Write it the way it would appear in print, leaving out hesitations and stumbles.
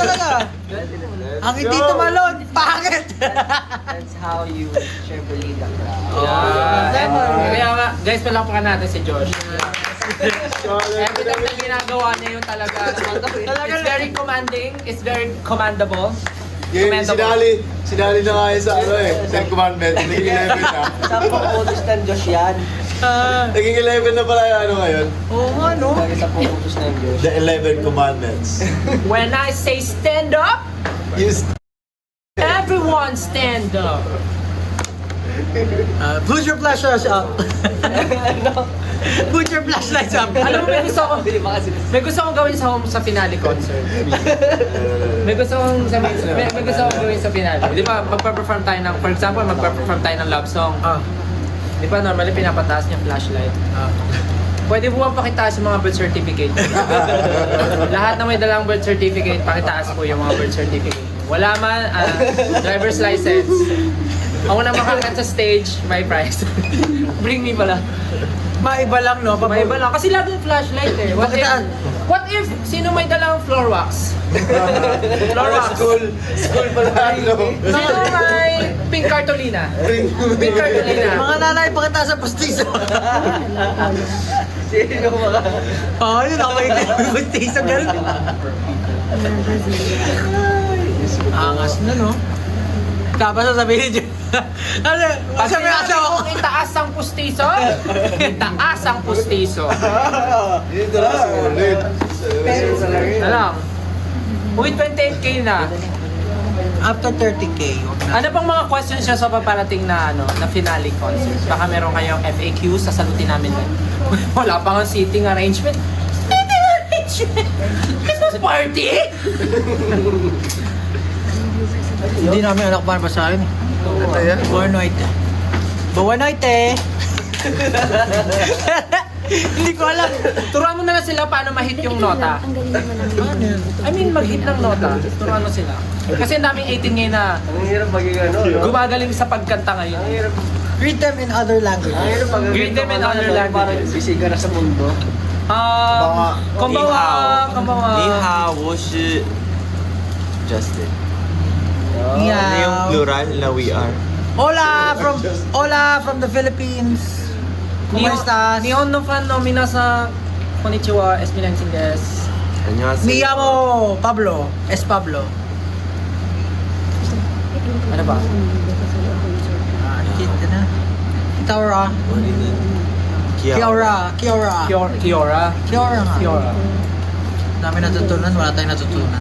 talaga. Ang hindi tumalon, pangit. That's how you Chevrolet the crowd. Kaya nga, guys, palakpakan natin si Josh. Every time na ginagawa niya yung talaga. It's very commanding, it's very commendable. Game, sinali na nga yun sa ano eh, sa commandment, naging 11 na. Saan pang utos ng Diyos yan? Naging 11 na pala yung ano ngayon. Oo nga, no? Lagi sa pang utos ng Diyos. The 11 commandments. When I say stand up, everyone stand up. Put your flashlights up. Put your flashlights up. Alam mo, may gusto kong gawin sa finale concert. May gusto kong gawin sa finale. Di ba, magpa-perform tayo ng, for example, magpa-perform tayo ng love song. Di ba, normally pinapataas niya flashlight. Pwede po bang pakitaas yung mga birth certificate? Lahat na may dalang birth certificate, pakitaas po yung mga birth certificate. Wala man, driver's license. Ako na makakat sa stage, may prize. Bring me pala. Maiba lang, no? Maiba lang. Kasi lagi yung flashlight eh. What if sino may dalang floor wax? Floor wax. School pala ano. Sino may pink cartolina? Pink cartolina. Mga nanay, pakita sa postiso. Sino mga... Oo, yun ako yung postiso. Ganun. Angas na, no? Tapos sasabihin niyo. Ano? Pag Sabi sinabi asawa ko. kong itaas ang pustiso, itaas ang pustiso. Dito na sa ulit. Alam, with 28k na. After 30K. Ano bang mga questions nyo sa paparating na na finale concert? Baka meron kayong FAQ, sasalutin namin din. Wala pa nga seating arrangement. Seating arrangement? Christmas party? Hindi namin anak pa sa akin. Buwanoite. Buwanoite. Hindi ko alam. Turuan mo na lang sila paano ma-hit yung nota. Ang galing naman ng I mean, mag-hit ng nota. Turuan mo sila. Kasi ang daming 18 ngayon na Ang hirap maging ano, no? gumagaling sa pagkanta ngayon. Ang hirap. Read them in other Ang languages. hirap pag Greet them in other languages. Parang bisiga na sa mundo. Konbawa, konbawa. 你好，我是 Justin。 Yeah. Ano yung plural na we are? Hola from the Philippines. ¿Cómo estás? Nihon no fan no minasa. Konnichiwa, es Milancing desu. 안녕하세요. Me llamo Pablo. Es Pablo. Ano ba? Kita na. Kiora. Kiara. Kiora. Kiora. Kiora nga. Kiora. Dami natutunan, wala tayong natutunan.